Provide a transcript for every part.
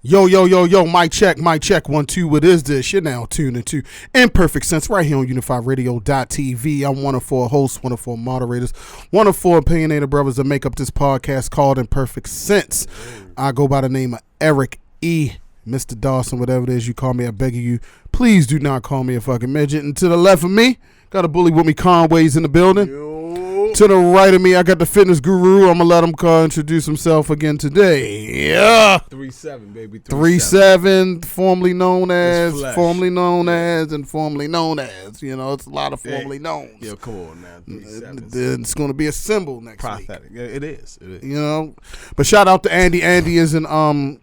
Yo, mic check, 1, 2, what is this? You're now tuned into Imperfect Sense right here on UnifiedRadio.tv. I'm one of four hosts, one of four moderators, one of four opinionated brothers that make up this podcast called Imperfect Sense. I go by the name of Eric E. Mr. Dawson, whatever it is you call me, I beg of you, please do not call me a fucking midget. And to the left of me, got a bully with me, Conway's in the building. To the right of me, I got the fitness guru. I'm going to let him introduce himself again today. Yeah. 3-7, baby. 3-7, formerly known as, and formerly known as. You know, it's a lot of formerly known. Yo, come on now. 3-7. It's going to be a symbol next Prosthetic. week. Yeah, it is. You know, but shout out to Andy. Andy isn't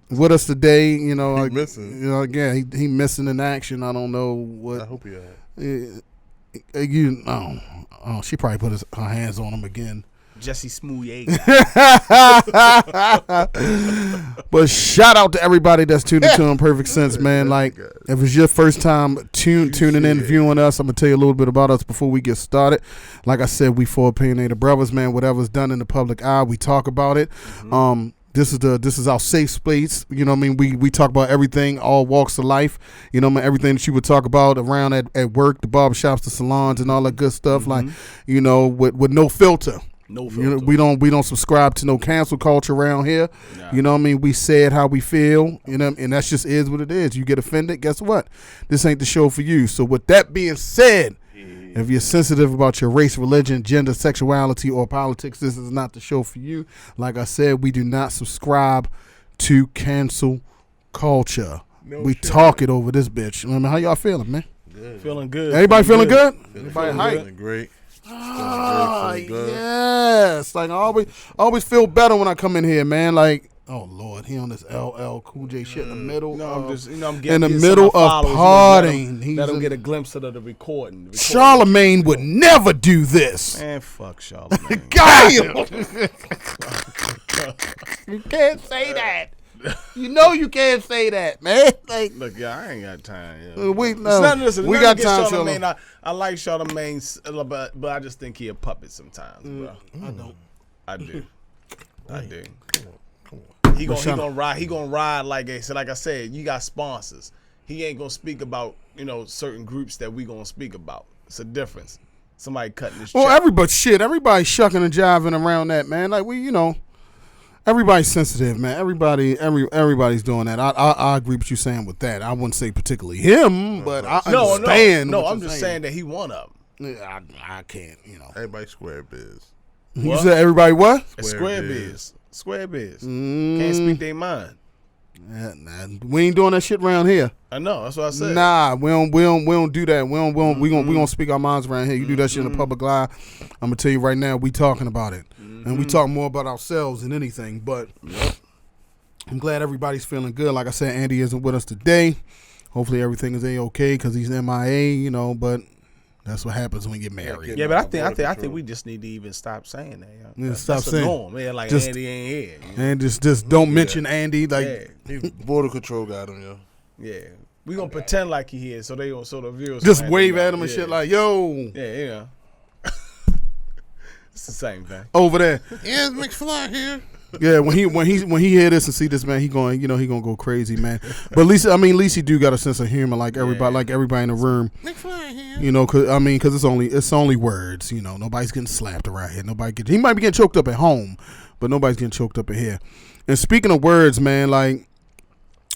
with us today. You know, he's missing. You know, again, he missing in action. I don't know what. I hope he she probably put her hands on him again. Jussie Smollett. But shout out to everybody that's tuning to Imperfect Sense, man. Like, if it's your first time tuning in, viewing us, I'm going to tell you a little bit about us before we get started. Like I said, we four opinionated brothers, man. Whatever's done in the public eye, we talk about it. Mm-hmm. This is our safe space. You know what I mean? We talk about everything, all walks of life. You know what I mean? Everything that you would talk about around at work, the barbershops, the salons, and all that good stuff. Mm-hmm. Like, you know, with no filter. No filter. You know, we don't subscribe to no cancel culture around here. Nah. You know what I mean? We say it how we feel. You know, and that just is what it is. You get offended, guess what? This ain't the show for you. So with that being said, if you're sensitive about your race, religion, gender, sexuality, or politics, this is not the show for you. Like I said, we do not subscribe to cancel culture. We talk it over this bitch. I mean, how y'all feeling, man? Good. Feeling good. Everybody feeling good? Everybody hyped. Great. Yes. Like I always feel better when I come in here, man. Like, oh Lord, he on this LL Cool J shit in the middle. No, I'm just, I'm in getting the middle of partying. Let him get a glimpse of the recording. Charlemagne would never do this. Man, fuck Charlemagne. God, you can't say that. You know you can't say that, man. Like, look, I ain't got time. We got time, Charlemagne. I like Charlemagne, but I just think he a puppet sometimes, bro. I do. He gonna ride like I said. You got sponsors. He ain't gonna speak about certain groups that we gonna speak about. It's a difference. Somebody cutting this. Well, everybody's shucking and jiving around that, man. Like everybody's sensitive, man. Everybody's doing that. I agree with you saying with that. I wouldn't say particularly him, but I understand. No, I'm just saying that he one of them. Yeah, I can't. Everybody square biz. You said everybody what? Square biz. Square biz. Can't speak their mind. Yeah, nah, we ain't doing that shit around here. I know, that's what I said. Nah, we don't do that. We gonna speak our minds around here. You do that shit in the public eye, I'm gonna tell you right now, we talking about it. And we talk more about ourselves than anything. But I'm glad everybody's feeling good. Like I said, Andy isn't with us today. Hopefully everything is A-okay because he's MIA, but that's what happens when you get married. Yeah, but I think we just need to even stop saying that. Stop saying the norm. Yeah, like just, Andy ain't here. And just don't mention Andy. Like border control got him, yo. Yeah, we gonna pretend like he here, so they gonna sort of viewers just wave at him and shit like, yo. Yeah. It's the same thing over there. Yeah, McFly here. Yeah, when he hear this and see this, man, he going go crazy, man. But at least he do got a sense of humor, like everybody in the room. McFly here. Cause it's only words. Nobody's getting slapped around here. He might be getting choked up at home, but nobody's getting choked up in here. And speaking of words, man, like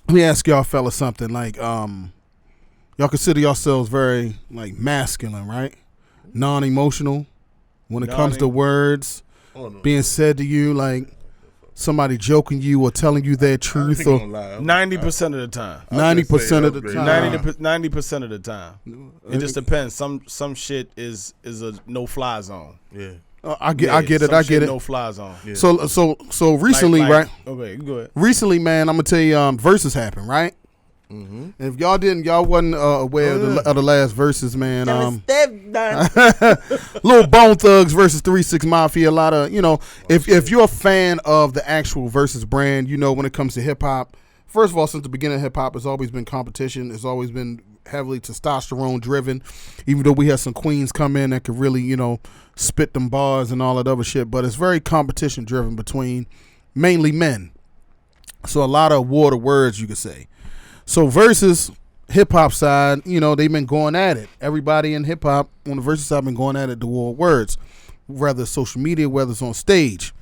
let me ask y'all fellas something. Like y'all consider yourselves very like masculine, right? Non-emotional when it comes to words being said to you, like somebody joking you or telling you their truth, or 90% of the time. 90% of the time. 90% of the time. It just depends. Some shit is a no-fly zone. Yeah. I get it. No fly zone. Yeah. So recently, right? Okay, go ahead. Recently, man, I'm gonna tell you, verses happened, right? Mm-hmm. And if y'all wasn't aware of the last verses, man. Little Bone Thugs versus 3-6 Mafia. A lot of if you're a fan of the actual versus brand, when it comes to hip hop. First of all, since the beginning of hip hop, it's always been competition. It's always been heavily testosterone driven. Even though we had some queens come in that could really spit them bars and all that other shit, but it's very competition driven between mainly men. So a lot of war of words you could say. So versus hip hop side, you know, they've been going at it. Everybody in hip hop on the versus side been going at it, the war of words, whether it's social media, whether it's on stage.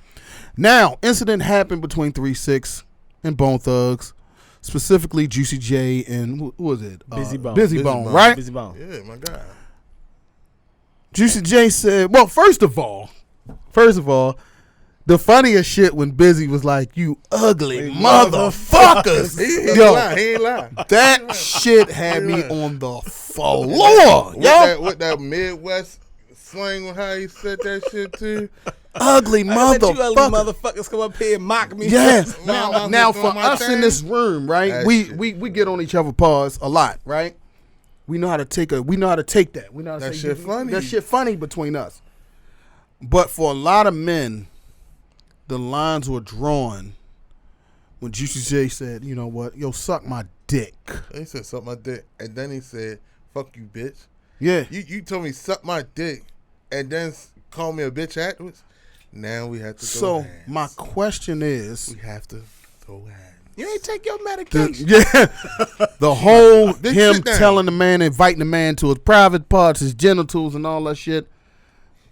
Now, incident happened between 3-6 and Bone Thugs, specifically Juicy J and who was it? Busy Bone. Busy Bone, right? Busy Bone. Yeah, my God. Juicy J said, well, first of all, the funniest shit when Busy was like, "You ugly motherfuckers." He ain't Yo, lying. He ain't lying. that shit had me on the floor. With that Midwest slang, how he said that shit too. Ugly I bet you ugly motherfucker. motherfuckers come up here and mock me. Yes. No, Now I'm for doing my us in thing. this room, right? That We shit. get on each other paws a lot, right? We know how to take that. We know how to say That shit funny. That shit funny between us. But for a lot of men, the lines were drawn when Juicy J said, "You know what? Yo, suck my dick." He said suck my dick, and then he said, "Fuck you, bitch." Yeah. You told me suck my dick, and then call me a bitch afterwards. Now we have to throw So hands. my question is, We have to throw hands. You ain't take your medication. the whole Bitch, him sit down. telling the man, inviting the man to his private parts, his genitals, and all that shit.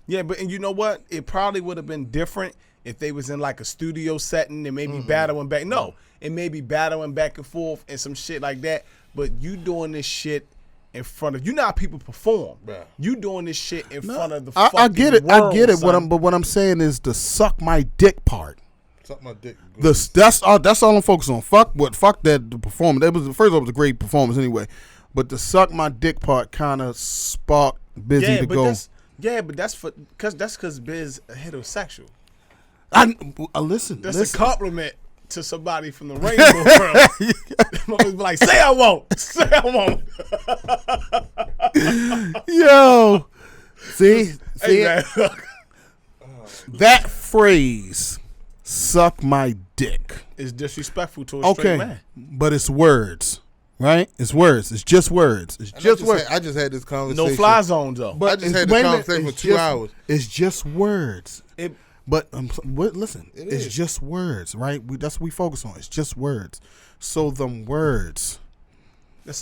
Yeah, but and you know what? It probably would have been different if they was in like a studio setting and maybe battling back. No, it may be battling back and forth and some shit like that. But you doing this shit in front of you know how people perform. Bruh. You doing this shit in front of the I fucking get it. world, I get it. son. But what I'm saying is the suck my dick part. Suck my dick. That's all I'm focused on. Fuck that the performance. That was it was a great performance anyway. But the suck my dick part kind of sparked Busy to go. But that's because Biz heterosexual. Listen. That's a compliment to somebody from the rainbow world. Always be like, say I won't. Say I won't. Yo, see, Hey, man. that phrase, "suck my dick." It's disrespectful to a straight Okay, man. but it's words, right? It's words. It's just words. It's just words. I just had this conversation. No fly zones though. I just had this conversation for 2 hours. It's just words. But listen, It it's is. just words, right? That's what we focus on. It's just words. So them words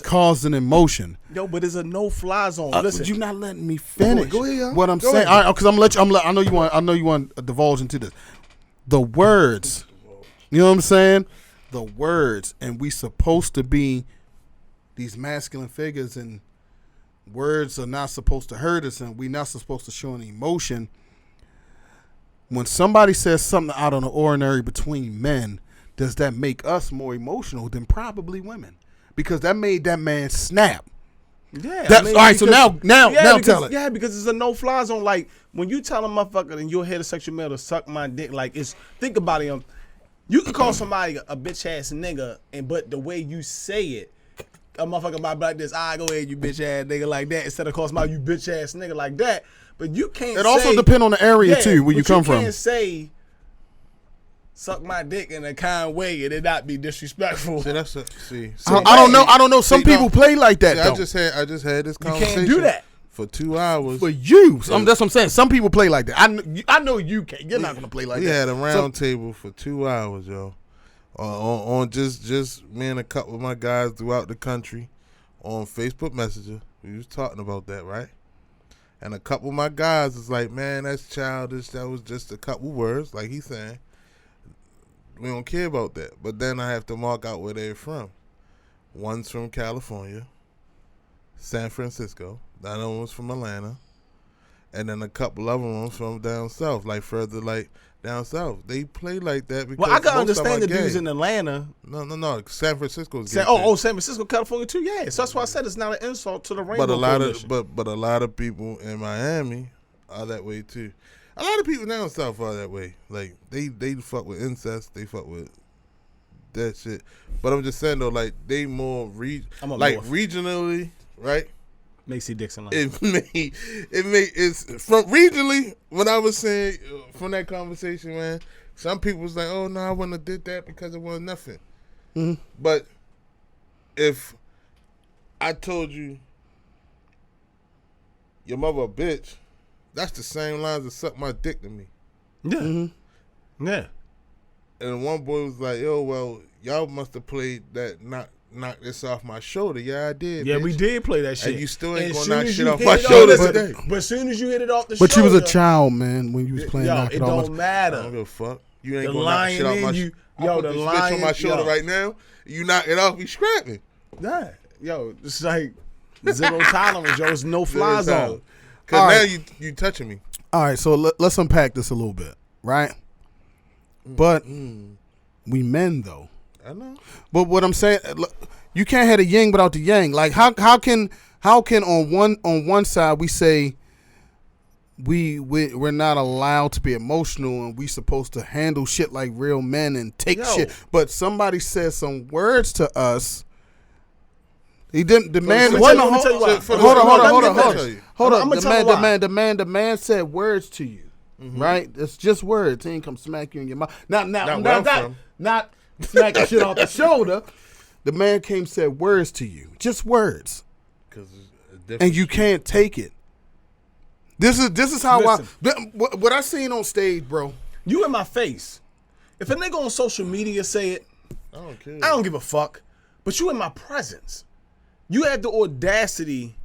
cause an emotion. Yo, but it's a no fly zone. Listen, You're not letting me finish. Go ahead, y'all. What I'm Go saying, ahead. because I know you want to divulge into this. The words, you know what I'm saying? The words, and we supposed to be these masculine figures, and words are not supposed to hurt us, and we're not supposed to show any emotion. When somebody says something out of the ordinary between men, does that make us more emotional than probably women? Because that made that man snap. yeah. That's all right. So now because, tell it. Yeah, because it's a no fly zone. Like when you tell a motherfucker and you're heterosexual male to suck my dick, like it's think about it. You can call somebody a bitch ass nigga, but the way you say it, a motherfucker might be like this. I go ahead, you bitch ass nigga like that, instead of calling somebody you bitch ass nigga like that. But you can't. It also depends on the area too, where but you come from. You can't say suck my dick in a kind way and it not be disrespectful. See, I don't know. Some people play like that. See, though. I just had this You conversation. can't do that. For 2 hours. For you, that's what I'm saying. Some people play like that. I know you can't. You're not gonna play like We that. had a round table for 2 hours, yo. On just me and a couple of my guys throughout the country on Facebook Messenger. We was talking about that, right? And a couple of my guys was like, man, that's childish. That was just a couple words, like he's saying. We don't care about that. But then I have to mark out where they're from. One's from California, San Francisco. The other one was from Atlanta. And then a couple other ones from down south, like further like down south. They play like that because Well, I can most of them understand are the dudes gay. in Atlanta. No. San Francisco is gay. San Francisco, California too. Yeah, so that's why I said it's not an insult to the rainbow. But a lot coalition. of but a lot of people in Miami are that way too. A lot of people down south are that way. Like they fuck with incest. They fuck with that shit. But I'm just saying though, like they more I'm up like north. regionally, right? Macy Dixon. Line. It's from regionally. What I was saying from that conversation, man. Some people was like, "Oh no, I wouldn't have did that because it wasn't nothing." Mm-hmm. But if I told you your mother a bitch, that's the same lines as suck my dick to me. Yeah, Mm-hmm. yeah. And one boy was like, yo, well, y'all must have played that knock this off my shoulder. Yeah, I did. Yeah, bitch. we did play that shit. And you still ain't And gonna soon knock as shit you off hit my it shoulder listen, today. But as soon as you hit it off the But shoulder. you was a child, man, when you was playing Yo, knock it it off. don't I matter. don't give a fuck. You ain't The gonna knock shit off my lion in shoulder. you. Yo, I put the this bitch on my lion- shoulder yo. right now. You knock it off, we scrapping. Nah, yo, it's like zero tolerance, yo. It's no fly zone. Cause All now right. you touching me. All right, so let's unpack this a little bit, right? But we men though. I know. But what I'm saying, look, you can't have the yin without the yang. Like how can on one side we say we're not allowed to be emotional and we supposed to handle shit like real men and take Yo. shit, but somebody says some words to us. He didn't. The man. let me tell you why. Hold on. I'ma tell you why. The man said words to you, right? It's just words. He ain't come smack you in your mouth. Not Not shit off the shoulder. The man came said words to you, just words, and you can't take it. This is how what I seen on stage, bro. You in my face. If a nigga on social media say it, I don't care. I don't give a fuck. But you in my presence. You had the audacity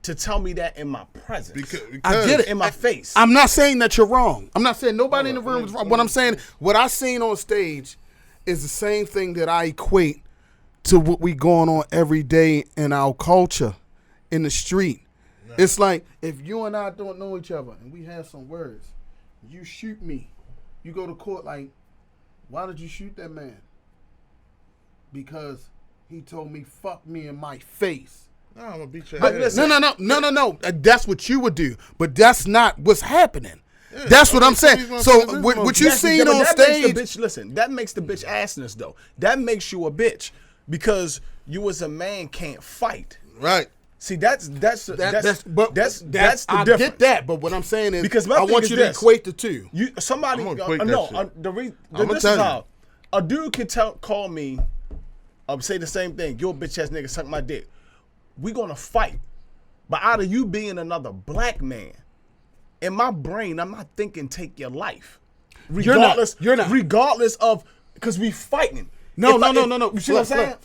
to tell me that in my presence. Because I get it. In my face. I'm not saying that you're wrong. I'm not saying nobody in the room is wrong. What I'm saying, what I seen on stage is the same thing that I equate to what we going on every day in our culture, in the street. No. It's like if you and I don't know each other and we have some words, you shoot me, you go to court like, why did you shoot that man? Because he told me fuck me in my face. No, I'm gonna beat your But ass. listen, No. That's what you would do, but that's not what's happening. Yeah, that's what I'm saying. police So motherfuckers what you seen on that makes stage? the bitch, listen, that makes the bitch assness though. That makes you a bitch because you as a man can't fight. Right. See, that's the difference. I get that, but what I'm saying is Because my I thing want is you this. to equate the two. Somebody I'm gonna equate no, that shit. this is tell you. how a dude can call me, say the same thing. Yo, bitch ass nigga, suck my dick. We gonna fight, but out of you being another black man, in my brain, I'm not thinking take your life. Regardless, You're not. Regardless of, because we fighting. No. You see what I'm saying?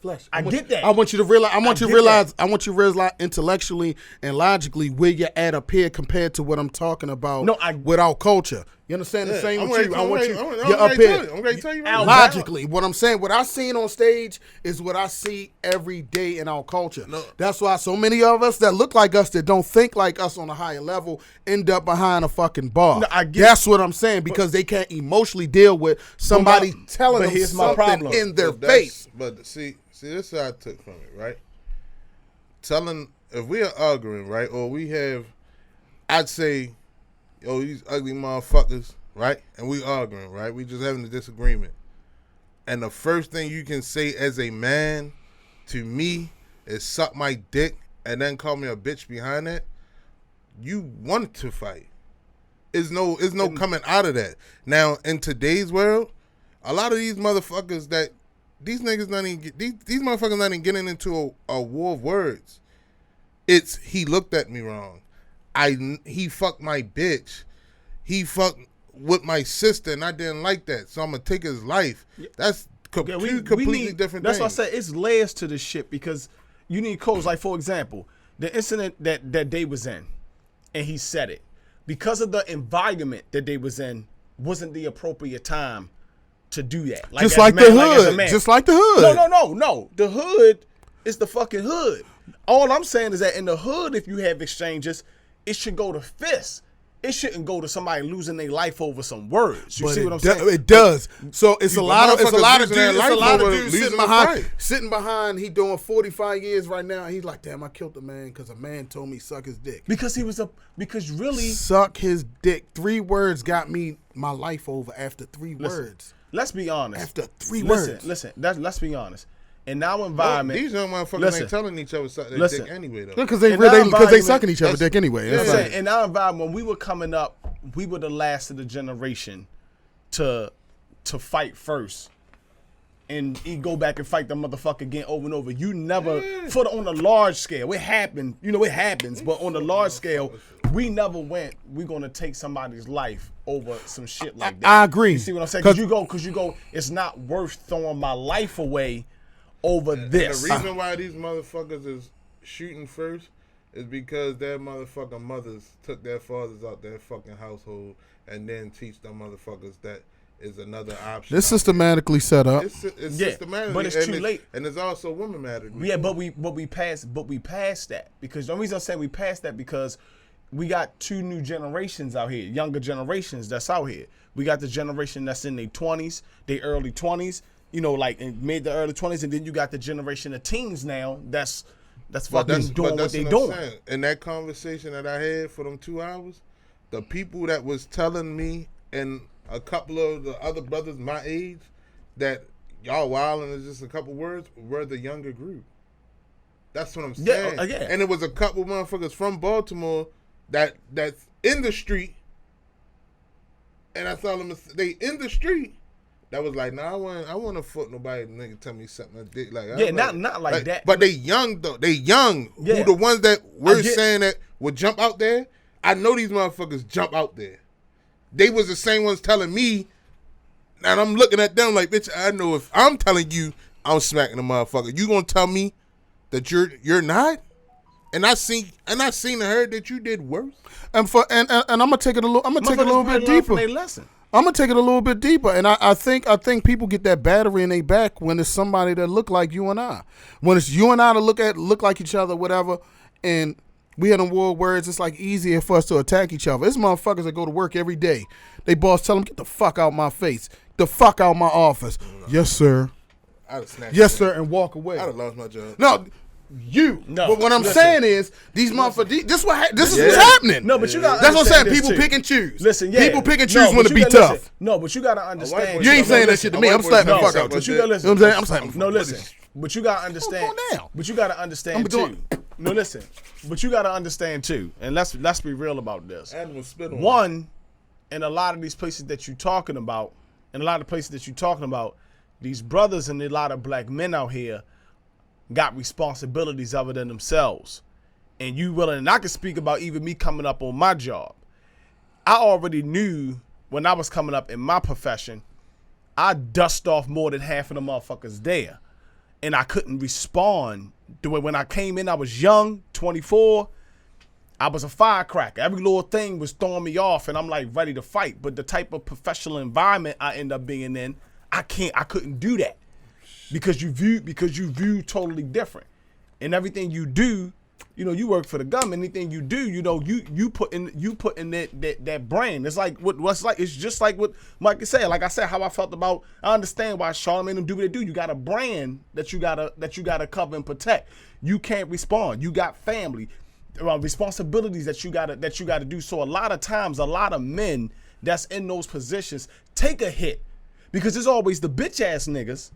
Flesh. I get that. I want you to realize. I want you to get realize. I want you to realize intellectually and logically where you're at up here compared to what I'm talking about. No, with our culture. You understand the same I'm with ready- you? I I'm want ready- you. I'm ready- You're I'm up ready to here. tell you. I'm ready to tell you right now. Logically, what I'm saying, what I seen on stage is what I see every day in our culture. No. That's why so many of us that look like us that don't think like us on a higher level end up behind a fucking bar. No, I get That's what I'm saying because they can't emotionally deal with somebody telling but them here's my something problem. in their But that's- face. But see, this is what I took from it, right? Telling, if we are arguing, right, or we have, I'd say, yo, these ugly motherfuckers, right? And we arguing, right? We just having a disagreement. And the first thing you can say as a man to me is suck my dick and then call me a bitch behind that. You want to fight. Is no coming out of that. Now, in today's world, a lot of these motherfuckers that these niggas not even these motherfuckers not even getting into a war of words. It's he looked at me wrong. He fucked my bitch. He fucked with my sister and I didn't like that. So I'm gonna take his life. That's two completely different that's things. That's why I said it's layers to this shit because you need codes. Like for example, the incident that they was in, and he said it because of the environment that they was in wasn't the appropriate time to do that. Like Just as like a man, the like as a hood. man. Just like the hood. No. The hood is the fucking hood. All I'm saying is that in the hood, if you have exchanges, it should go to fists. It shouldn't go to somebody losing their life over some words. You But see what I'm saying? It does. So it's a lot of motherfuckers dudes. losing their It's a life lot of over dudes losing a fight. sitting behind. He doing 45 years right now. And he's like, damn, I killed a man because a man told me suck his dick. Because really, Suck his dick. 3 words got me my life over after 3 words. let's be honest. After 3 words. Listen. Let's be honest. In our Well, environment, these young motherfuckers ain't telling each other suck their dick anyway though. Because they In our environment, sucking each other dick anyway. That's listen, right. in our environment, when we were coming up, we were the last of the generation to fight first. And he go back and fight the motherfucker again over and over. You never, on a large scale, it happened, it happens, but on a large scale, we never went, we're going to take somebody's life over some shit like that. I agree. You see what I'm saying? Because you go, it's not worth throwing my life away over this. And the reason why these motherfuckers is shooting first is because their motherfucking mothers took their fathers out their fucking household and then teach them motherfuckers that is another option. This systematically set up. It's systematically, but it's too late. And there's also women matter. Yeah, but we passed that, because the only reason I'm saying we passed that because we got two new generations out here, younger generations that's out here. We got the generation that's in their 20s, their early 20s, you know, like in mid to early 20s, and then you got the generation of teens now that's fucking doing what they doing. In that conversation that I had for them 2 hours, the people that was telling me and a couple of the other brothers my age that y'all wilding is just a couple words were the younger group. That's what I'm saying. Yeah. And it was a couple motherfuckers from Baltimore that's in the street, and I saw them. They in the street. That was like, nah, I want to fuck nobody. Nigga, tell me something. Like, yeah, not like that. But they young though. They young. Yeah. Who the ones that were saying that would jump out there? I know these motherfuckers jump out there. They was the same ones telling me, and I'm looking at them like, bitch, I know if I'm telling you I'm smacking a motherfucker, you gonna tell me that you're not? And I seen and heard that you did worse. And I'm gonna take it a little bit deeper. I'm gonna take it a little bit deeper, and I think people get that battery in their back when it's somebody that look like you and I. When it's you and I to look like each other, whatever, and we had them world words, it's like easier for us to attack each other. It's motherfuckers that go to work every day. They boss tell them, get the fuck out my face. The fuck out my office. No. Yes, sir. Yes, sir, and walk away. I'd have lost my job. No, but what I'm saying is, these motherfuckers, this is what's happening. No, but you got that's what I'm saying. People pick and choose. Listen, yeah. People pick and choose when to be tough. No, but you got to understand. You ain't saying that shit to me. I'm slapping the fuck out. But you got to listen. You know what I'm saying? I'm slapping. No, listen. But you got to understand. But you got to understand too. No, listen. But you got to understand too. And let's be real about this. One, in a lot of these places that you're talking about, these brothers and a lot of black men out here got responsibilities other than themselves. And you willing, and I can speak about even me coming up on my job. I already knew when I was coming up in my profession, I dust off more than half of the motherfuckers there. And I couldn't respond the way when I came in, I was young, 24. I was a firecracker. Every little thing was throwing me off, and I'm like ready to fight. But the type of professional environment I end up being in, I couldn't do that. Because you view totally different. And everything you do, you know, you work for the government. Anything you do, you know, you put in that brain. It's like it's just like what Mike said. Like I said, how I felt about. I understand why Charlamagne and them do what they do. You got a brand that you gotta cover and protect. You can't respond. You got family responsibilities that you gotta do. So a lot of times, a lot of men that's in those positions take a hit because there's always the bitch ass niggas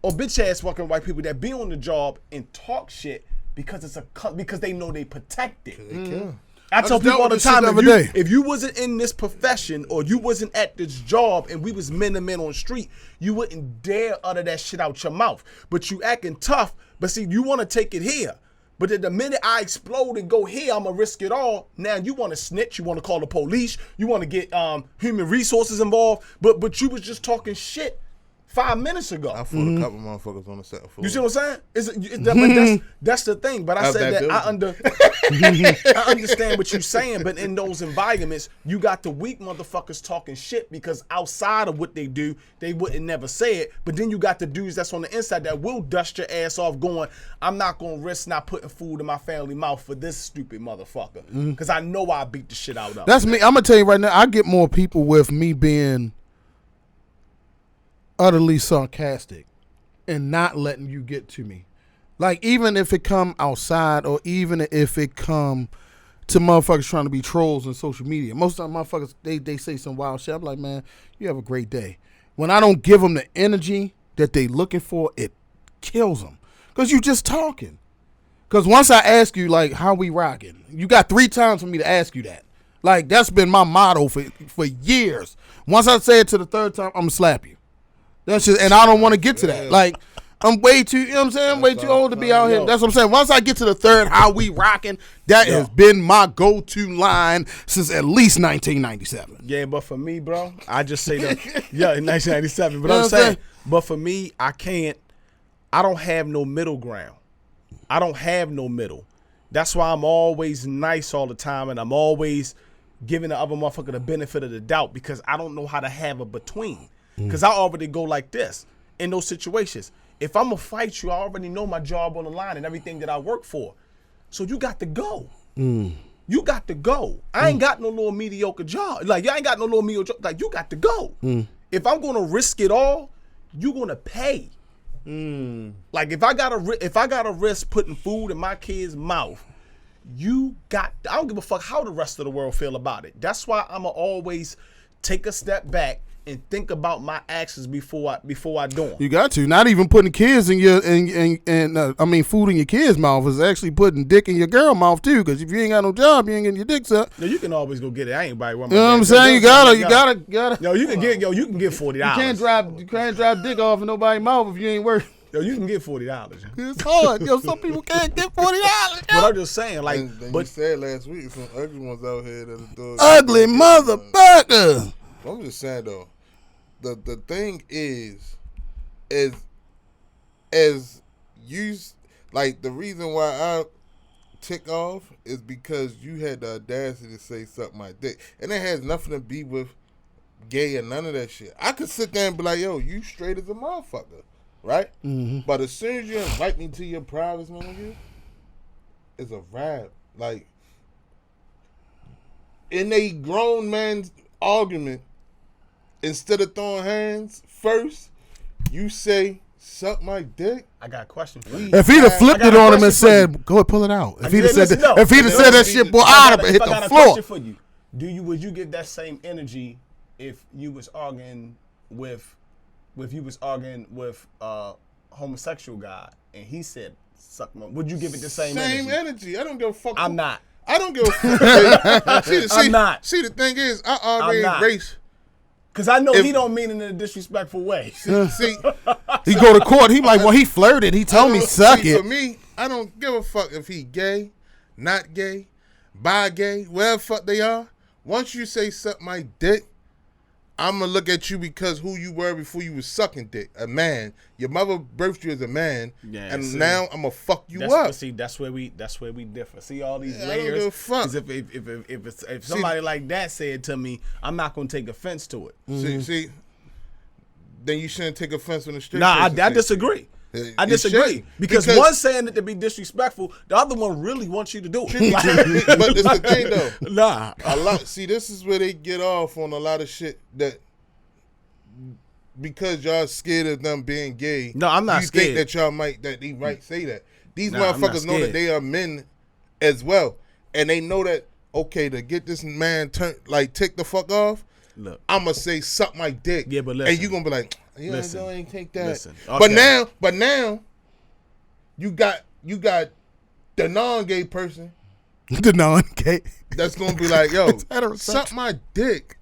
or bitch ass fucking white people that be on the job and talk shit because because they know they protected. I tell people all the time, if you wasn't in this profession or you wasn't at this job and we was men to men on the street, you wouldn't dare utter that shit out your mouth. But you acting tough, but see, you want to take it here. But the minute I explode and go here, I'm going to risk it all. Now you want to snitch, you want to call the police, you want to get human resources involved, but you was just talking shit 5 minutes ago. I fought a couple motherfuckers on the second floor. You see what I'm saying? That's the thing. But I said that I understand what you're saying. But in those environments, you got the weak motherfuckers talking shit because outside of what they do, they wouldn't never say it. But then you got the dudes that's on the inside that will dust your ass off going, I'm not going to risk not putting food in my family mouth for this stupid motherfucker. Because I know I beat the shit out of. That's me. I'm going to tell you right now, I get more people with me being utterly sarcastic and not letting you get to me. Like, even if it come outside or even if it come to motherfuckers trying to be trolls on social media. Most of the time motherfuckers, they say some wild shit. I'm like, man, you have a great day. When I don't give them the energy that they looking for, it kills them. Because you just talking. Because once I ask you, like, how we rocking, you got 3 times for me to ask you that. Like, that's been my motto for years. Once I say it to the 3rd time, I'm going to slap you. That's just, and I don't want to get to that. Like, I'm way too, you know what I'm saying? I'm way too old to be out here. That's what I'm saying. Once I get to the third, how we rocking, that has been my go-to line since at least 1997. Yeah, but for me, bro, I just say that. Yeah, in 1997. But I'm saying, but for me, I don't have no middle ground. I don't have no middle. That's why I'm always nice all the time, and I'm always giving the other motherfucker the benefit of the doubt because I don't know how to have a between. Because I already go like this in those situations. If I'm going to fight you, I already know my job on the line and everything that I work for. So you got to go. You got to go. I ain't got no little mediocre job. Like, I ain't got no little mediocre job. Like, you got to go. If I'm going to risk it all, you going to pay. Like, if I got to risk putting food in my kid's mouth, I don't give a fuck how the rest of the world feel about it. That's why I'm going to always take a step back and think about my actions before I do them. You got to. Not even putting kids in your food in your kid's mouth is actually putting dick in your girl mouth too. Because if you ain't got no job, you ain't getting your dick sucked. No, you can always go get it. I ain't buy one. You know what I'm saying? You gotta. Yo, you can get $40. You can't drop dick off in nobody's mouth if you ain't working. Yo, you can get $40. It's hard. Yo, some people can't get $40. But I'm just saying, like, but you said last week some ugly ones out here that are doing ugly motherfucker. I'm just saying though, the thing is you like the reason why I tick off is because you had the audacity to say suck my dick, and it has nothing to be with gay or none of that shit. I could sit there and be like, yo, you straight as a motherfucker, right? But as soon as you invite me to your private man, it's a rap. Like in a grown man's argument, instead of throwing hands first, you say, suck my dick. I got a question for you. If he'd have flipped it on him and said, go ahead, pull it out. If he'd have said that shit, boy, I'd have hit the floor. I got a question for you. Would you get that same energy if you was arguing with a homosexual guy and he said, suck my, would you give it the same energy? Same energy. I don't give a fuck. I'm not. I don't give a fuck. I'm not. See, the thing is, I already embrace. Because I know he don't mean it in a disrespectful way. See, he go to court. He like, well, he flirted. He told me suck it. For me, I don't give a fuck if he gay, not gay, bi-gay, whatever fuck they are. Once you say suck my dick, I'm going to look at you because who you were before you was sucking dick. A man. Your mother birthed you as a man, now I'm going to fuck you up. See, that's where we differ. See all these layers? I don't give a fuck. If somebody like that said to me, I'm not going to take offense to it. See, then you shouldn't take offense when the straight I disagree. I disagree. Because one's saying it to be disrespectful, the other one really wants you to do it. But it's the thing, though. Nah. See, this is where they get off on a lot of shit that because y'all scared of them being gay. No, I'm not scared. You think that they might say that. These motherfuckers know that they are men as well. And they know that, okay, to get this man tick the fuck off, look, I'm going to say, suck my dick. Yeah, but listen. And you going to be like, yeah, I ain't take that. Listen, okay. But now, you got the non-gay person. The non-gay. That's going to be like, yo, suck my dick.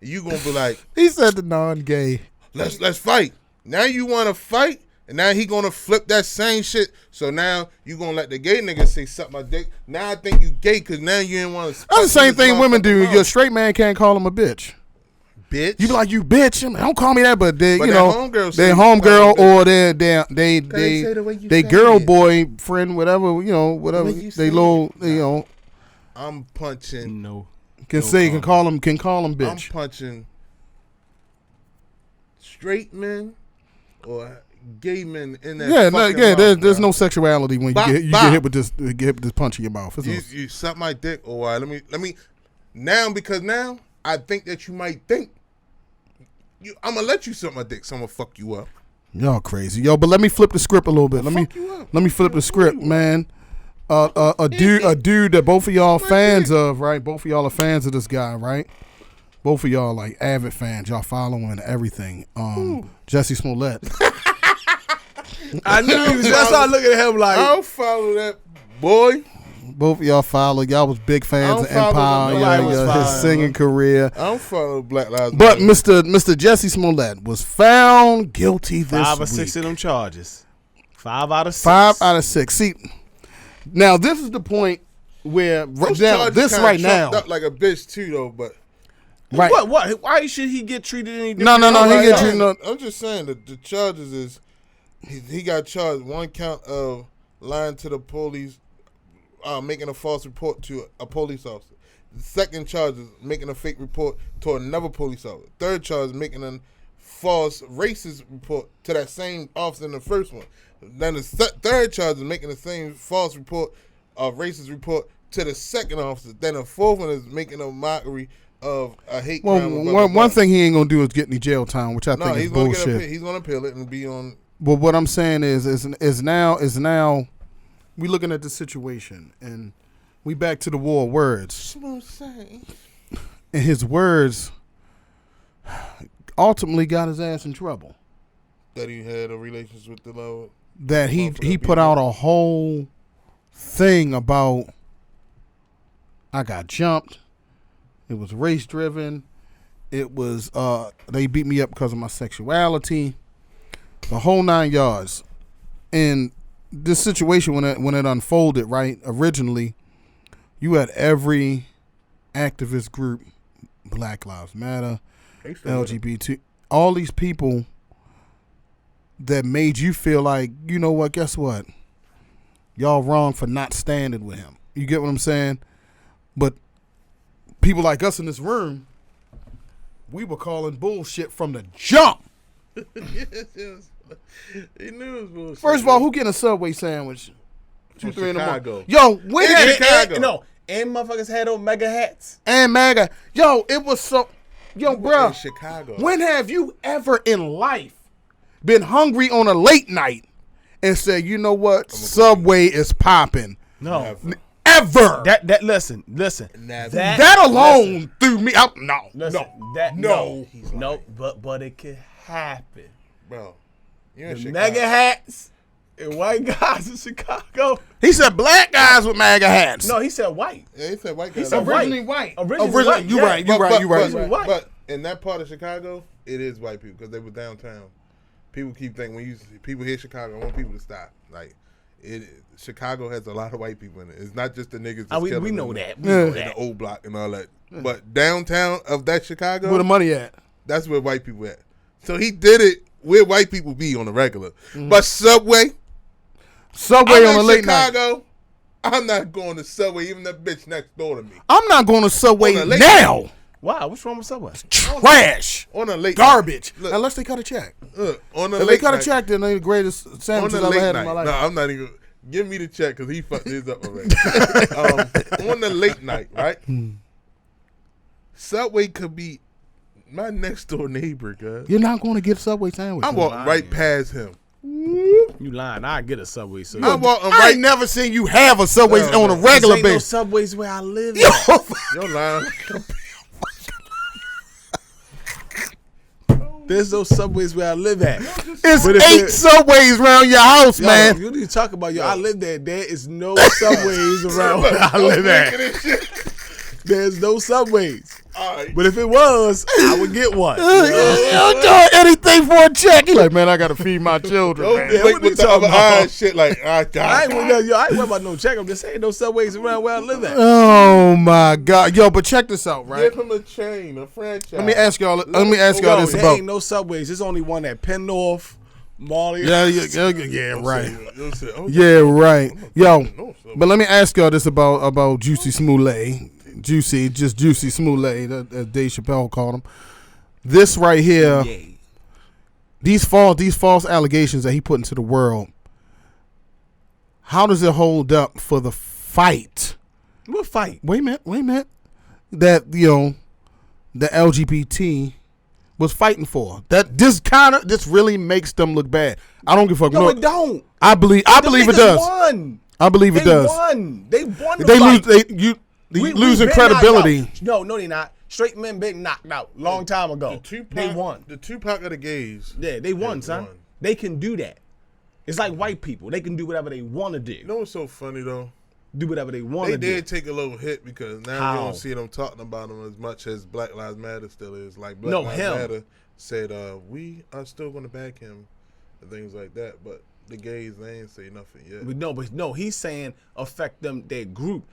You going to be like. He said the non-gay. Let's fight. Now you want to fight, and now he going to flip that same shit. So now you going to let the gay nigga say suck my dick. Now I think you gay because now you didn't want to. That's the same thing women do. Your straight man can't call him a bitch. Bitch. You be like, you bitch. Don't call me that, but they, their homegirl or they girl boyfriend, whatever, whatever. They little, I'm punching. Can call him bitch. I'm punching straight men or gay men in that. There's no sexuality when you get hit with this punch in your mouth. You suck my dick, or let me because now I think that you might think. I'm gonna let you suck my dick, so I'm gonna fuck you up. Y'all crazy, but let me flip the script a little bit. Let me flip the script, man. A dude that both of y'all fans of, right? Both of y'all are fans of this guy, right? Both of y'all like avid fans. Y'all following and everything. Jussie Smollett. I knew he was. That's why I look at him like. I don't follow that boy. Both of y'all follow. Y'all was big fans of Empire, his singing career. I don't follow Black Lives Matter. But Mr. Jussie Smollett was found guilty this week. 5 or 6 of them charges. 5 out of 6. 5 out of 6. See, now this is the point where this right now, up like a bitch too though, but right? What? Why should he get treated any different? No. He get treated. I'm just saying that the charges is he got charged 1 count of lying to the police, making a false report to a police officer. The second charge is making a fake report to another police officer. Third charge is making a false racist report to that same officer in the first one. Then the third charge is making the same false report, racist report to the second officer. Then the fourth one is making a mockery of a hate crime. One thing he ain't gonna do is get any jail time, which I think is bullshit. He's gonna appeal it and be on. But what I'm saying is now we looking at the situation and we back to the war of words. That's what I'm saying. And his words ultimately got his ass in trouble. That he had a relationship with the Lord. That he put out a whole thing about I got jumped. It was race driven. It was they beat me up because of my sexuality. The whole 9 yards. And this situation when it unfolded, right, originally, you had every activist group, Black Lives Matter, LGBT, all these people that made you feel like, you know what, guess what? Y'all wrong for not standing with him. You get what I'm saying? But people like us in this room, we were calling bullshit from the jump. Yes. He knew it was bullshit. First of all, who getting a Subway sandwich? 2, 3 in the morning. Chicago. Yo, when had Chicago. And motherfuckers had those mega hats. and MAGA? Yo, it was so. Yo, bro. In Chicago. When have you ever in life been hungry on a late night and said, you know what, Subway is popping? No. Never. Ever. That listen. Never. That alone threw me out. No. But it could happen. Bro. You're in The Chicago. mega hats and white guys in Chicago. He said black guys with MAGA hats. No, he said white. Yeah, he said white He guys. said Originally white. Originally white, You yeah. right. You right. White. But in that part of Chicago, it is white people because they were downtown. People keep thinking when people hear Chicago, I want people to stop. Like Chicago has a lot of white people in it. It's not just the niggas. That's We killing know them that. in the old block and all that. But downtown of that Chicago, Where the money at? that's where white people at. So he did it where white people be on the regular. But Subway Subway I'm on a in late night. Chicago. I'm not going to Subway, even that bitch next door to me. I'm not going to Subway On a late now. Wow, what's wrong with Subway? Trash. On a late Garbage. Look. Unless they cut a check. On a If they late cut a night. check, then they're the greatest On sandwiches a I've ever late had night. in my life. No, I'm not even. Give me the check because he fucked his up already. On the late night, right? Subway could be my next door neighbor, guys. You're not going to get a Subway sandwich. I'm walking right past him. You lying? I get a Subway. So I'm walking I right. ain't never seen you have a Subway No, on a no. regular ain't no basis. Subways where I live. Yo, You're lying. There's no Subways where I live at. it's But if 8 it- Subways around your house, Yo, man. you need to talk about I live there. There is no Subways around where I live at. There's no Subways. All right. But if it was, I would get one. You'll do anything for a check. He like, man, I got to feed my children, Don't man. Yeah, blink what you with the talking other about? eye and shit like, I ain't worried about no check. I'm just saying no Subways around where I live at. Oh my God, yo! But check this out, right? Give him a chain, a franchise. Let me ask y'all. Let me ask Yo, y'all this there about. ain't no Subways. There's only one at Pennorth, Molly. Yeah, right. You'll say, oh, Yeah, right. Yo, no, so- but let me ask y'all this about Jussie Smollett. Jussie Smollett, as Dave Chappelle called him. This right here, Yay. these false allegations that he put into the world. How does it hold up for the fight? What fight? Wait a minute. That the LGBT was fighting for. That this really makes them look bad. I don't give a fuck. No, it don't. I believe it does. Won. I believe it They does. won. They won the They fight. lose. They losing been credibility. knocked out. No, they not. Straight men been knocked out long time ago. They won. The Tupac of the gays. Yeah, they won, They son. won. They can do that. It's like white people. They can do whatever they want to do. You know what's so funny though? Do whatever they want They to do. did take a little hit because now How? you don't see them talking about them as much as Black Lives Matter still is. Like Black No, Lives him. Matter said, we are still going to back him and things like that. But the gays. They ain't say nothing yet. But no, he's saying affect them. Their group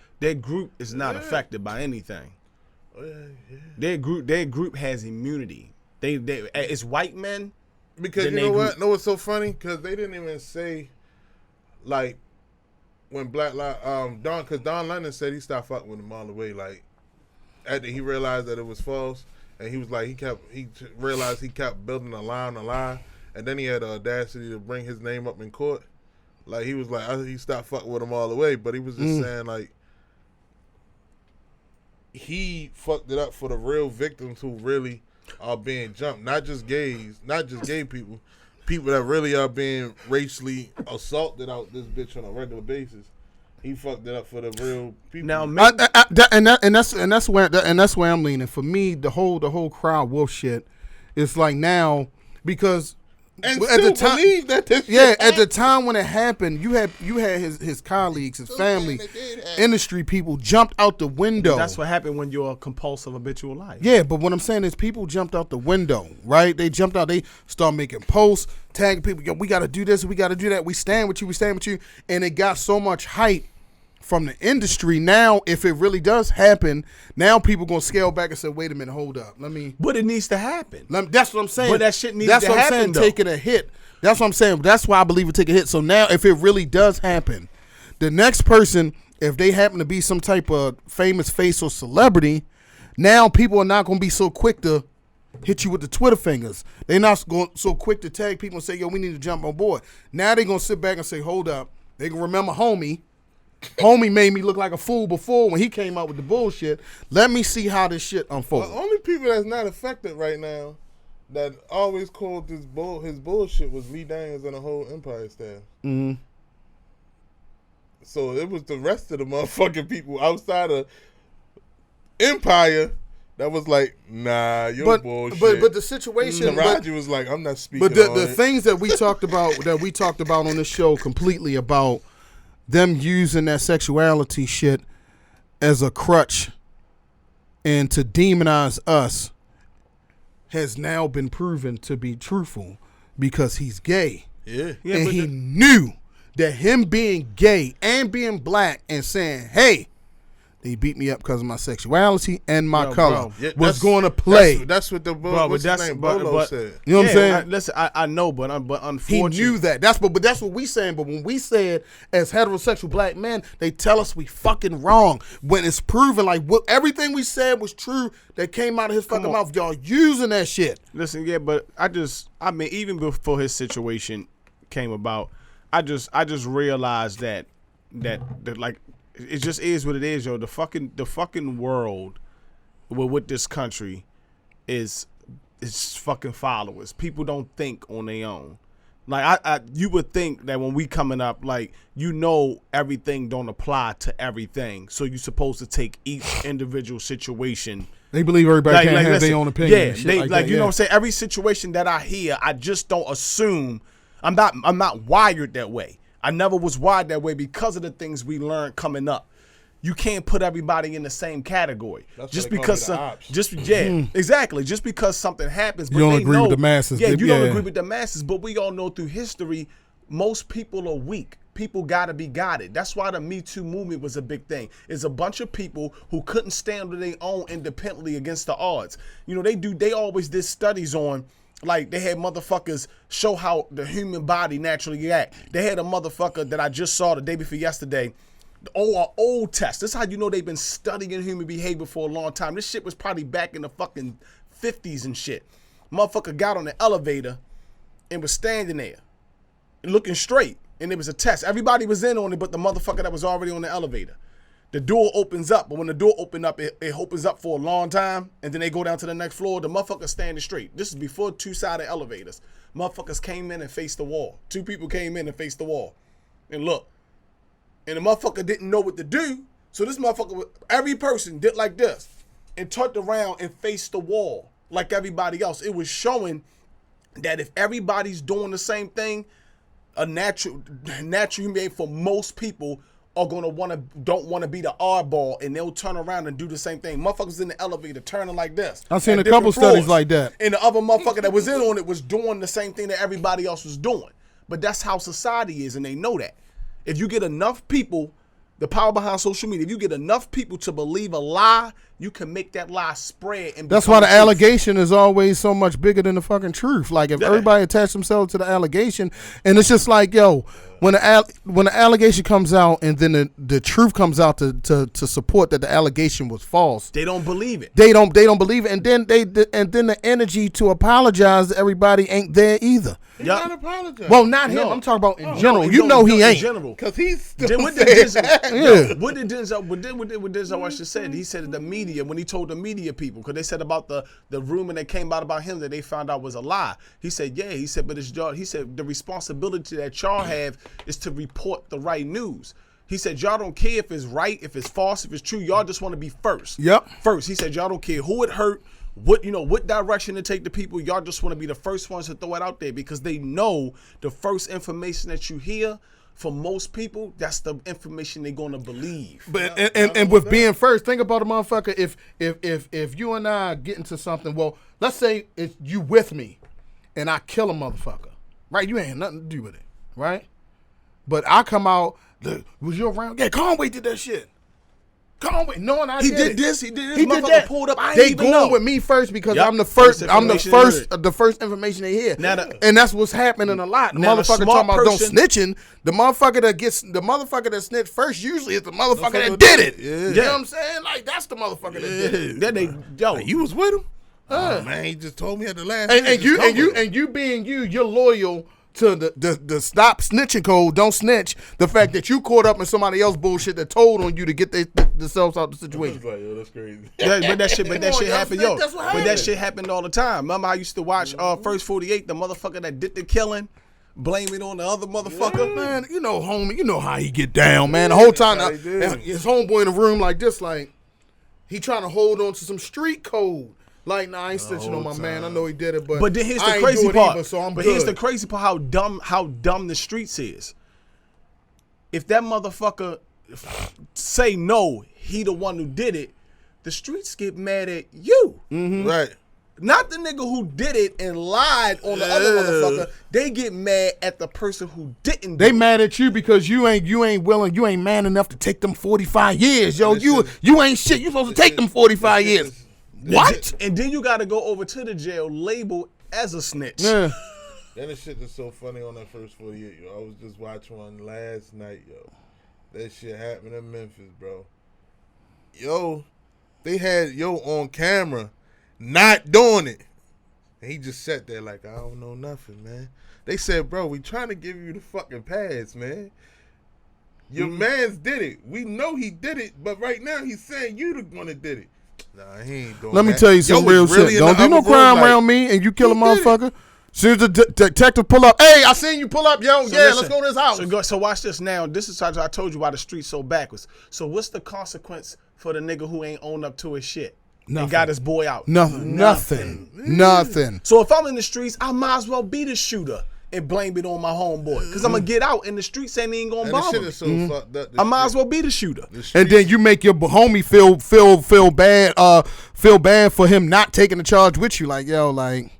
is not affected by anything. Oh, yeah. Their group has immunity. They it's white men. Because you know what? Know what's so funny? Because they didn't even say, like, when because Don Lennon said he stopped fucking with them all the way. Like, after he realized that it was false, and he was like, he realized he kept building a lie, and then he had the audacity to bring his name up in court. Like, he was like, he stopped fucking with them all the way, but he was just saying, like, he fucked it up for the real victims who really are being jumped. Not just gays, not just gay people. People that really are being racially assaulted out this bitch on a regular basis. He fucked it up for the real people. Now, that's where I'm leaning. For me, the whole crowd wolf shit is like now because and at the time, believe that this at the time when it happened, you had his colleagues, his family, industry people jumped out the window. That's what happened when you're a compulsive habitual life. Yeah, but what I'm saying is people jumped out the window, right? They jumped out. They start making posts, tagging people. Yo, we got to do this. We got to do that. We stand with you. We stand with you. And it got so much hype from the industry. Now, if it really does happen, now people going to scale back and say, wait a minute, hold up. But it needs to happen. That's what I'm saying. But that shit needs That's to what happen, I'm saying, though. taking a hit. That's what I'm saying. That's why I believe it take a hit. So now, if it really does happen, the next person, if they happen to be some type of famous face or celebrity, now people are not going to be so quick to hit you with the Twitter fingers. They're not going so quick to tag people and say, yo, we need to jump on board. Now they're going to sit back and say, hold up. They can remember homie. Homie made me look like a fool before when he came out with the bullshit. Let me see how this shit unfolds. The only people that's not affected right now that always called his bullshit was Lee Daniels and the whole Empire staff. Mm-hmm. So it was the rest of the motherfucking people outside of Empire that was like, nah, you're bullshit. But the situation, Taraji was like, I'm not speaking. But the things that we talked about on this show completely about them using that sexuality shit as a crutch and to demonize us has now been proven to be truthful because he's gay. Yeah. And he knew that him being gay and being black and saying, hey, they beat me up because of my sexuality and my color was going to play. That's what the Bolo said. You know what I'm saying? Listen, I know, but unfortunately, he knew that. That's what we saying. But when we said as heterosexual black men, they tell us we fucking wrong. When it's proven like everything we said was true that came out of his fucking mouth, y'all using that shit. Listen, yeah, but I mean, even before his situation came about, I just realized that like. It just is what it is, yo. The fucking world with this country is fucking followers. People don't think on their own. Like you would think that when we coming up, like, you know, everything don't apply to everything. So you're supposed to take each individual situation. They believe everybody can't have their own opinion. Yeah, you know what I'm saying? Every situation that I hear, I just don't assume. I'm not wired that way. I never was wired that way because of the things we learned coming up. You can't put everybody in the same category. That's just what because exactly. Just because something happens, but you don't agree with the masses. Yeah, you don't agree with the masses, but we all know through history, most people are weak. People gotta be guided. That's why the Me Too movement was a big thing. It's a bunch of people who couldn't stand on their own independently against the odds. You know, they always did studies on. Like, they had motherfuckers show how the human body naturally act. They had a motherfucker that I just saw the day before yesterday. Old test. This is how you know they've been studying human behavior for a long time. This shit was probably back in the fucking 50s and shit. Motherfucker got on the elevator and was standing there and looking straight. And it was a test. Everybody was in on it but the motherfucker that was already on the elevator. The door opens up, but when the door opened up, it opens up for a long time, and then they go down to the next floor. The motherfuckers standing straight. This is before two-sided elevators. Motherfuckers came in and faced the wall. Two people came in and faced the wall. And look. And the motherfucker didn't know what to do, so this motherfucker, every person did like this and turned around and faced the wall like everybody else. It was showing that if everybody's doing the same thing, a natural human being for most people are don't want to be the oddball, and they'll turn around and do the same thing. Motherfuckers in the elevator turning like this. I've seen a couple studies like that. And the other motherfucker that was in on it was doing the same thing that everybody else was doing. But that's how society is, and they know that. If you get enough people, the power behind social media, if you get enough people to believe a lie, you can make that lie spread. And that's why the allegation is always so much bigger than the fucking truth. Like, if everybody attach themselves to the allegation, and it's just like, yo, when the allegation comes out and then the truth comes out to support that the allegation was false, they don't believe it. They don't believe it, and then the energy to apologize to everybody ain't there either. He's not apologizing. Well, not him. I'm talking about in general. You know he ain't. Because he's still Then what did Denzel Washington said? He said the media, when he told the media people, because they said about the rumor that came out about him that they found out was a lie. He said, yeah. He said, but it's y'all. He said the responsibility that y'all have is to report the right news. He said, y'all don't care if it's right, if it's false, if it's true. Y'all just want to be first. Yep. First. He said, y'all don't care who it hurt, what direction to take the people. Y'all just want to be the first ones to throw it out there, because they know the first information that you hear, for most people, that's the information they're gonna believe. But and with being first, think about a motherfucker. If you and I get into something, well, let's say it's you with me, and I kill a motherfucker, right? You ain't nothing to do with it, right? But I come out, was you around? Yeah, Conway did that shit. Conway, knowing I he did did it. this, he did this. He did Motherfucker that. pulled up. I They ain't even going know. with me first because Yep. I'm the first. I'm the information first information they hear. And that's what's happening a lot. The Now, the motherfucker smart talking about person- don't snitching. The motherfucker that snitched first usually is the motherfucker that did it. Yeah. You know what I'm saying? Like, that's the motherfucker that did it. Then You was with him? Oh, man, he just told me at the last And minute, you being you're loyal to the stop snitching code, don't snitch. The fact that you caught up in somebody else bullshit that told on you to get themselves out of the situation. Like, yo, that's crazy. Yeah, but that shit happened, yo. That's what But that shit happened all the time. Remember, I used to watch First 48, the motherfucker that did the killing, blame it on the other motherfucker. Man, you know, homie, you know how he get down, man. The whole time, That's how he did. his homeboy in the room like this, like, he trying to hold on to some street code. Like, nah, I ain't snitching on my man. I know he did it, but then here's I the ain't crazy do it part. either, so I'm but good. here's the crazy part, how dumb the streets is. If that motherfucker say no, he the one who did it, the streets get mad at you. Right. Not the nigga who did it and lied on the other motherfucker. They get mad at the person who didn't do They it. mad at you because you ain't willing, you ain't man enough to take them 45 years, yo. You ain't shit. You supposed to take them 45 years. What? And then you got to go over to the jail labeled as a snitch. Yeah. That shit is so funny on that First 48, yo. I was just watching one last night, yo. That shit happened in Memphis, bro. Yo, they had on camera not doing it. And he just sat there like, I don't know nothing, man. They said, bro, we trying to give you the fucking pass, man. Your mans did it. We know he did it, but right now he's saying you the one that did it. Nah, he ain't doing Let me that. tell you some Yo real was really shit. in Don't the do no other room, crime like, around me and you kill a he did it. motherfucker. Soon as the detective pull up, hey, I seen you pull up, yo. Let's go to this house. So watch this now. This is how I told you why the street's so backwards. So what's the consequence for the nigga who ain't owned up to his shit and got his boy out? Nothing. So if I'm in the streets, I might as well be the shooter and blame it on my homeboy. Because I'm going to get out and the streets ain't even going to And the bother shit me. is so fucked up. I might as well be the shooter. And then you make your homie feel bad for him not taking the charge with you. Like, yo, like,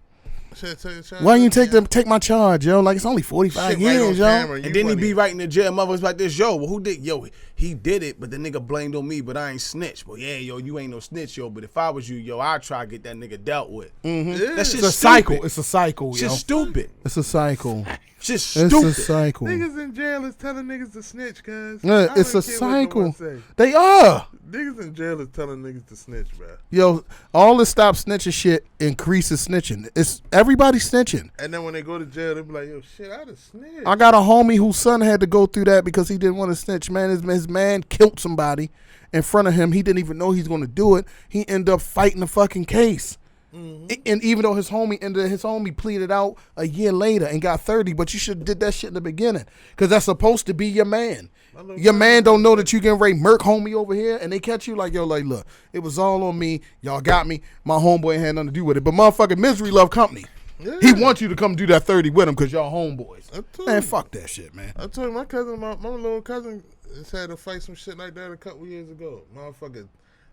why you take my charge, yo? Like, it's only 45 years, yo. And then he be writing the jail motherfuckers like this, yo, well, who did? Yo, he did it, but the nigga blamed on me, but I ain't snitch. Well, yeah, yo, you ain't no snitch, yo, but if I was you, yo, I'd try to get that nigga dealt with. That shit's It's a stupid. cycle. It's a cycle, yo. Shit's stupid. It's a cycle. Shit's stupid. It's a cycle. Niggas in jail is telling niggas to snitch, cuz. Yeah, it's a cycle. They are. Niggas in jail is telling niggas to snitch, bro. Yo, all this stop snitching shit increases snitching. It's everybody snitching. And then when they go to jail, they be like, yo, shit, I'd have snitched. I got a homie whose son had to go through that because he didn't want to snitch. Man, his man killed somebody in front of him. He didn't even know he's going to do it. He ended up fighting the fucking case. And even though his homie pleaded out a year later and got 30, but you should have did that shit in the beginning because that's supposed to be your man. Your man don't know that you getting ready murk homie over here and they catch you like, yo, like, look, it was all on me. Y'all got me. My homeboy ain't had nothing to do with it. But motherfucking misery love company. Yeah. He wants you to come do that 30 with him because y'all homeboys. Man, fuck that shit, man. I told you, my little cousin just had to fight some shit like that a couple years ago. Motherfucker,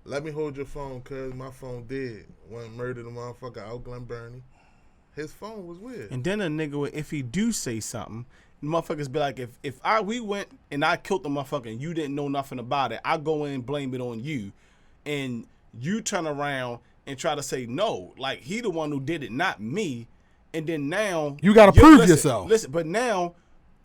let me hold your phone, cuz my phone dead. Went and murdered a motherfucker out Glen Burnie. His phone was weird. And then a nigga, if he do say something, motherfuckers be like, if we went and I killed the motherfucker and you didn't know nothing about it, I go in and blame it on you, and you turn around and try to say no, like he the one who did it, not me. And then now you got to prove yourself. Listen, but now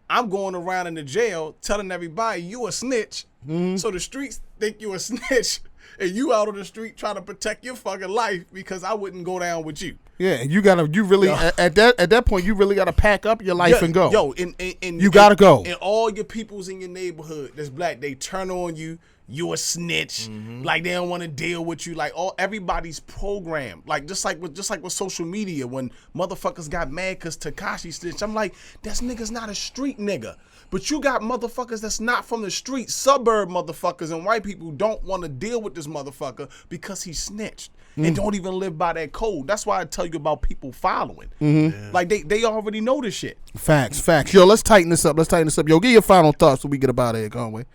I'm going around in the jail telling everybody you a snitch. Mm-hmm. So the streets think you a snitch, and you out on the street trying to protect your fucking life because I wouldn't go down with you. Yeah, and you really at that point you really gotta pack up your life and go. Yo, and you gotta go. And all your peoples in your neighborhood that's black, they turn on you. You a snitch. Mm-hmm. Like they don't want to deal with you. Like everybody's programmed. Like just like with social media, when motherfuckers got mad because Tekashi snitched, I'm like, that nigga's not a street nigga. But you got motherfuckers that's not from the street, suburb motherfuckers, and white people don't want to deal with this motherfucker because he snitched and don't even live by that code. That's why I tell you about people following. Mm-hmm. Yeah. Like they already know this shit. Facts. Yo, let's tighten this up. Yo, give your final thoughts so we get up out of here, Conway.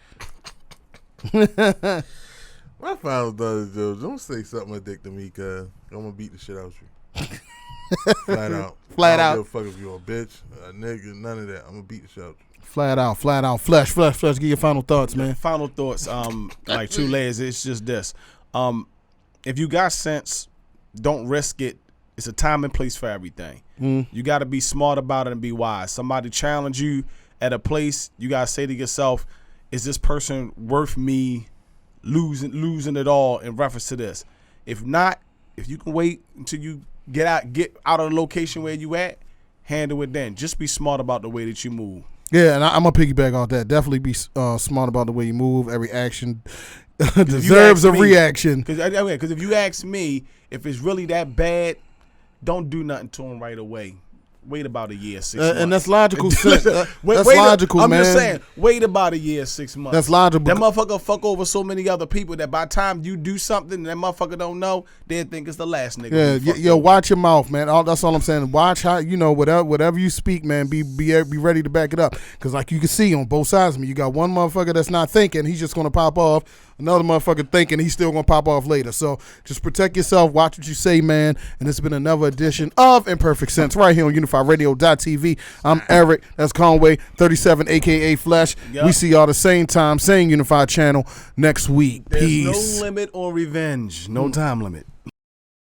My final thought is, Joe, don't say something like to me, cuz I'm gonna beat the shit out of you. Flat out. Flat out. I don't give a fuck if you're a bitch, a nigga, none of that. I'm gonna beat the shit out of you. Flat out. Flesh. Give your final thoughts, man. Final thoughts, like 2 layers. It's just this. If you got sense, don't risk it. It's a time and place for everything. You got to be smart about it and be wise. Somebody challenge you at a place, you got to say to yourself, is this person worth me losing it all in reference to this? If not, if you can wait until you get out of the location where you at, handle it then. Just be smart about the way that you move. Yeah, and I'm going to piggyback off that. Definitely be smart about the way you move. Every action deserves a reaction. Because if you ask me, if it's really that bad, don't do nothing to him right away. Wait about a year, 6 months. And that's logical. That's logical, I'm man. just saying, wait about a year, 6 months. That's logical. That motherfucker fuck over so many other people that by the time you do something and that motherfucker don't know, they'll think it's the last nigga. Yeah, watch your mouth, man. That's all I'm saying. Watch how, whatever you speak, man, be ready to back it up. Because like you can see on both sides of me, you got one motherfucker that's not thinking, he's just going to pop off. Another motherfucker thinking he's still going to pop off later. So just protect yourself. Watch what you say, man. And it's been another edition of Imperfect Sense right here on UnifiedRadio.tv. I'm Eric. That's Conway, 37, a.k.a. Flesh. Yep. We see y'all the same time, same Unified channel next week. There's Peace. No limit on revenge. No time limit.